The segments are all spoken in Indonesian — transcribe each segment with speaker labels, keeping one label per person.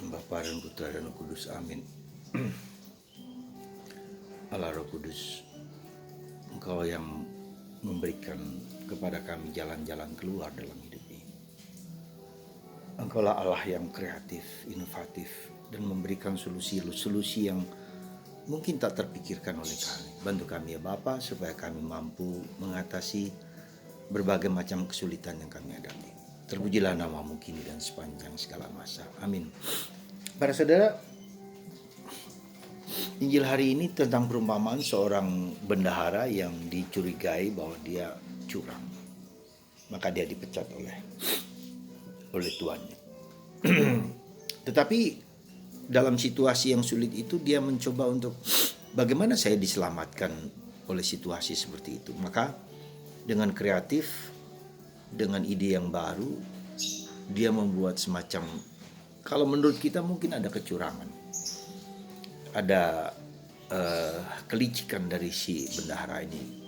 Speaker 1: Bapa dan Putra dan Roh Kudus, amin. Allah Roh Kudus, Engkau yang memberikan kepada kami jalan-jalan keluar dalam hidup ini. Engkaulah Allah yang kreatif, inovatif, dan memberikan solusi-solusi yang mungkin tak terpikirkan oleh kami. Bantu kami ya Bapa, supaya kami mampu mengatasi berbagai macam kesulitan yang kami hadapi. Terpujilah namamu kini dan sepanjang segala masa. Amin. Para saudara, Injil hari ini tentang perumpamaan seorang bendahara yang dicurigai bahwa dia curang. Maka dia dipecat oleh tuannya. Tetapi dalam situasi yang sulit itu dia mencoba untuk bagaimana saya diselamatkan oleh situasi seperti itu. Maka dengan kreatif, dengan ide yang baru, dia membuat semacam, kalau menurut kita mungkin ada kecurangan, ada kelicikan dari si bendahara ini.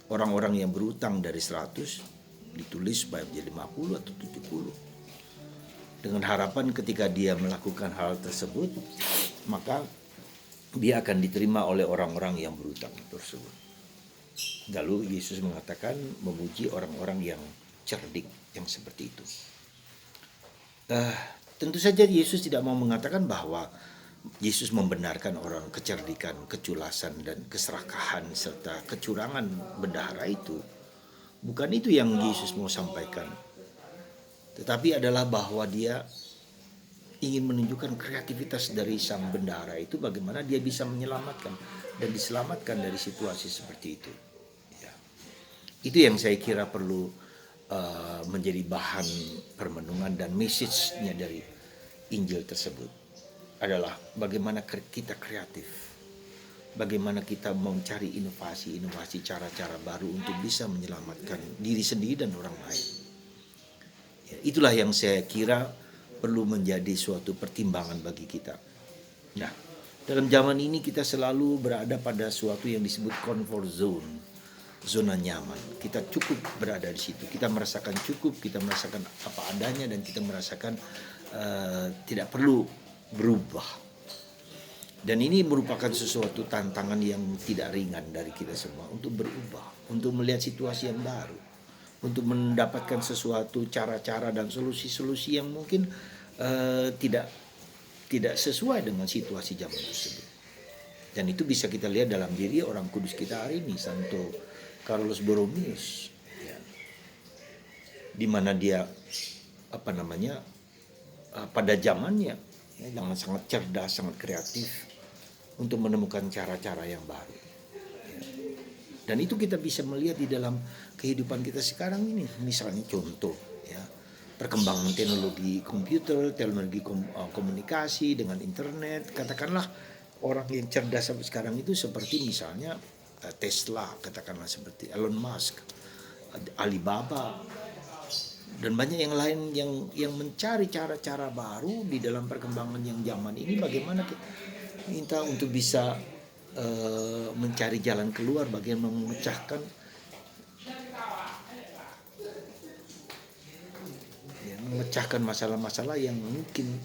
Speaker 1: Orang-orang yang berutang dari 100 ditulis supaya menjadi 50 atau 70. Dengan harapan ketika dia melakukan hal tersebut, maka dia akan diterima oleh orang-orang yang berutang tersebut. Lalu Yesus mengatakan, memuji orang-orang yang cerdik yang seperti itu. Tentu saja Yesus tidak mau mengatakan bahwa Yesus membenarkan orang kecerdikan, keculasan, dan keserakahan serta kecurangan bendahara itu. Bukan itu yang Yesus mau sampaikan. Tetapi adalah bahwa dia ingin menunjukkan kreativitas dari sang bendahara itu, bagaimana dia bisa menyelamatkan dan diselamatkan dari situasi seperti itu. Ya. Itu yang saya kira perlu menjadi bahan permenungan dan message-nya dari Injil tersebut. Adalah bagaimana kita kreatif, bagaimana kita mencari inovasi cara-cara baru untuk bisa menyelamatkan diri sendiri dan orang lain. Ya, itulah yang saya kira perlu menjadi suatu pertimbangan bagi kita. Nah, dalam zaman ini kita selalu berada pada suatu yang disebut comfort zone, zona nyaman. Kita cukup berada di situ, kita merasakan cukup, kita merasakan apa adanya, dan kita merasakan tidak perlu berubah. Dan ini merupakan sesuatu tantangan yang tidak ringan dari kita semua untuk berubah, untuk melihat situasi yang baru, untuk mendapatkan sesuatu cara-cara dan solusi-solusi yang mungkin tidak sesuai dengan situasi zaman tersebut. Dan itu bisa kita lihat dalam diri orang kudus kita hari ini, Santo Carlos Borromeus, ya, di mana dia pada zamannya dengan sangat cerdas, sangat kreatif untuk menemukan cara-cara yang baru. Ya. Dan itu kita bisa melihat di dalam kehidupan kita sekarang ini. Misalnya contoh, ya, perkembangan teknologi komputer, teknologi komunikasi dengan internet. Katakanlah orang yang cerdas sampai sekarang itu seperti misalnya Tesla, katakanlah seperti Elon Musk, Alibaba, dan banyak yang lain yang mencari cara-cara baru di dalam perkembangan yang zaman ini. Bagaimana kita minta untuk bisa mencari jalan keluar, bagaimana memecahkan masalah-masalah yang mungkin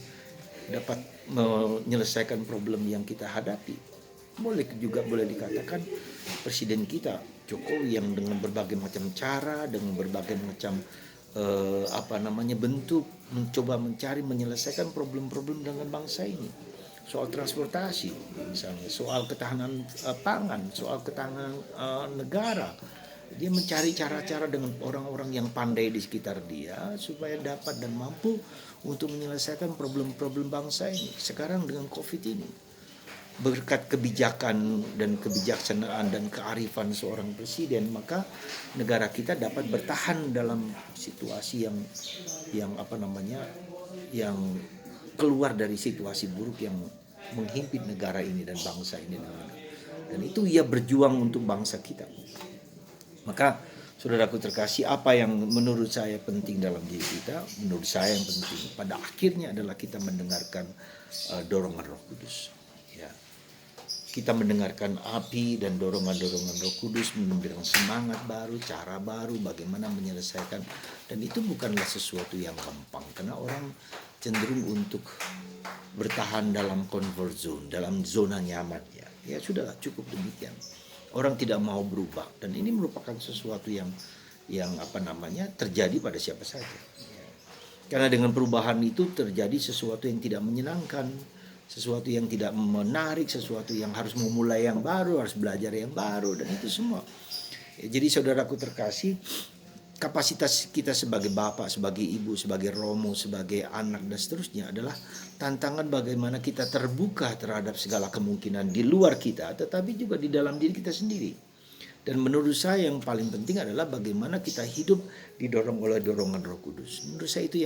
Speaker 1: dapat menyelesaikan problem yang kita hadapi. Boleh dikatakan presiden kita Jokowi yang dengan berbagai macam cara, dengan berbagai macam bentuk mencoba menyelesaikan problem-problem dengan bangsa ini. Soal transportasi misalnya, soal ketahanan pangan, soal ketahanan negara. Dia mencari cara-cara dengan orang-orang yang pandai di sekitar dia supaya dapat dan mampu untuk menyelesaikan problem-problem bangsa ini. Sekarang dengan COVID ini, berkat kebijakan dan kebijaksanaan dan kearifan seorang presiden, maka negara kita dapat bertahan dalam situasi yang keluar dari situasi buruk yang menghimpit negara ini dan bangsa ini. Dan itu ia berjuang untuk bangsa kita. Maka saudaraku terkasih, apa yang menurut saya penting dalam diri kita, menurut saya yang penting pada akhirnya adalah kita mendengarkan dorongan Roh Kudus. Ya. Kita mendengarkan api dan dorongan-dorongan Roh Kudus, memberikan semangat baru, cara baru, bagaimana menyelesaikan. Dan itu bukanlah sesuatu yang gampang, karena orang cenderung untuk bertahan dalam comfort zone, dalam zona nyaman ya. Ya sudahlah, cukup demikian. Orang tidak mau berubah, dan ini merupakan sesuatu yang apa namanya terjadi pada siapa saja. Karena dengan perubahan itu terjadi sesuatu yang tidak menyenangkan, sesuatu yang tidak menarik, sesuatu yang harus memulai yang baru, harus belajar yang baru, dan itu semua. Ya, jadi saudaraku terkasih, kapasitas kita sebagai bapak, sebagai ibu, sebagai romo, sebagai anak dan seterusnya adalah tantangan bagaimana kita terbuka terhadap segala kemungkinan di luar kita, tetapi juga di dalam diri kita sendiri. Dan menurut saya yang paling penting adalah bagaimana kita hidup didorong oleh dorongan Roh Kudus. Menurut saya itu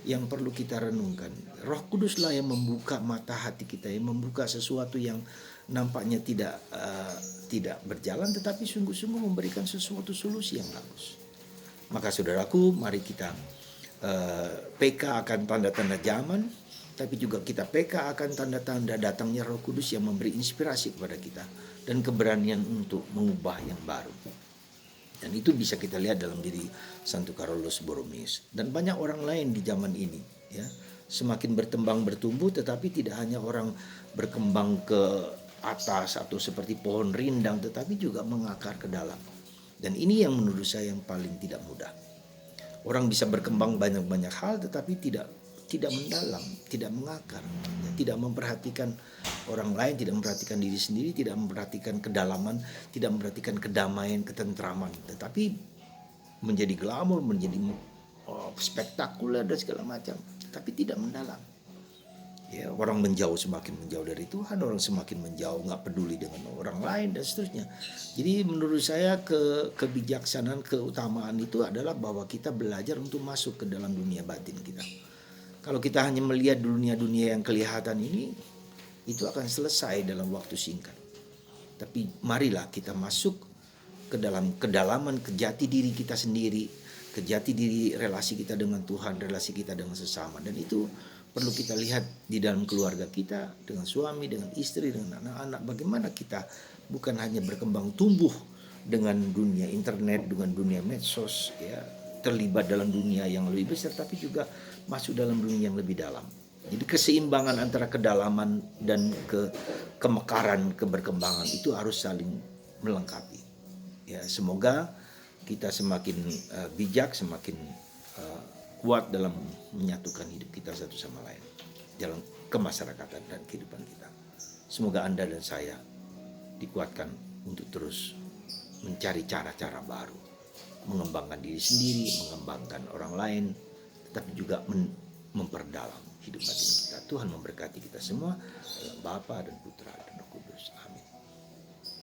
Speaker 1: yang perlu kita renungkan. Roh Kuduslah yang membuka mata hati kita, yang membuka sesuatu yang nampaknya tidak berjalan, tetapi sungguh-sungguh memberikan sesuatu solusi yang bagus. Maka saudaraku, mari kita PK akan tanda-tanda zaman, tapi juga kita PK akan tanda-tanda datangnya Roh Kudus yang memberi inspirasi kepada kita dan keberanian untuk mengubah yang baru. Dan itu bisa kita lihat dalam diri Santo Carolus Borromeus dan banyak orang lain di zaman ini ya. Semakin bertumbuh, tetapi tidak hanya orang berkembang ke atas atau seperti pohon rindang, tetapi juga mengakar ke dalam. Dan ini yang menurut saya yang paling tidak mudah. Orang bisa berkembang banyak-banyak hal tetapi tidak mendalam, tidak mengakar, tidak memperhatikan orang lain, tidak memperhatikan diri sendiri, tidak memperhatikan kedalaman, tidak memperhatikan kedamaian, ketentraman, tetapi menjadi glamor, menjadi spektakuler dan segala macam, tapi tidak mendalam. Ya, orang semakin menjauh dari Tuhan, orang semakin menjauh, nggak peduli dengan orang lain dan seterusnya. Jadi menurut saya kebijaksanaan, keutamaan itu adalah bahwa kita belajar untuk masuk ke dalam dunia batin kita. Kalau kita hanya melihat dunia-dunia yang kelihatan ini, itu akan selesai dalam waktu singkat. Tapi marilah kita masuk ke dalam kedalaman, ke jati diri kita sendiri, ke jati diri relasi kita dengan Tuhan, relasi kita dengan sesama. Dan itu perlu kita lihat di dalam keluarga kita, dengan suami, dengan istri, dengan anak-anak. Bagaimana kita bukan hanya berkembang tumbuh dengan dunia internet, dengan dunia medsos, ya, terlibat dalam dunia yang lebih besar, tapi juga masuk dalam dunia yang lebih dalam. Jadi keseimbangan antara kedalaman dan kemekaran, keberkembangan itu harus saling melengkapi. Ya, semoga kita semakin bijak, semakin kuat dalam menyatukan hidup kita satu sama lain dalam kemasyarakatan dan kehidupan kita. Semoga Anda dan saya dikuatkan untuk terus mencari cara-cara baru, mengembangkan diri sendiri, mengembangkan orang lain, tetapi juga memperdalam hidup batin kita. Tuhan memberkati kita semua, Bapa dan Putra dan Roh Kudus. Amin.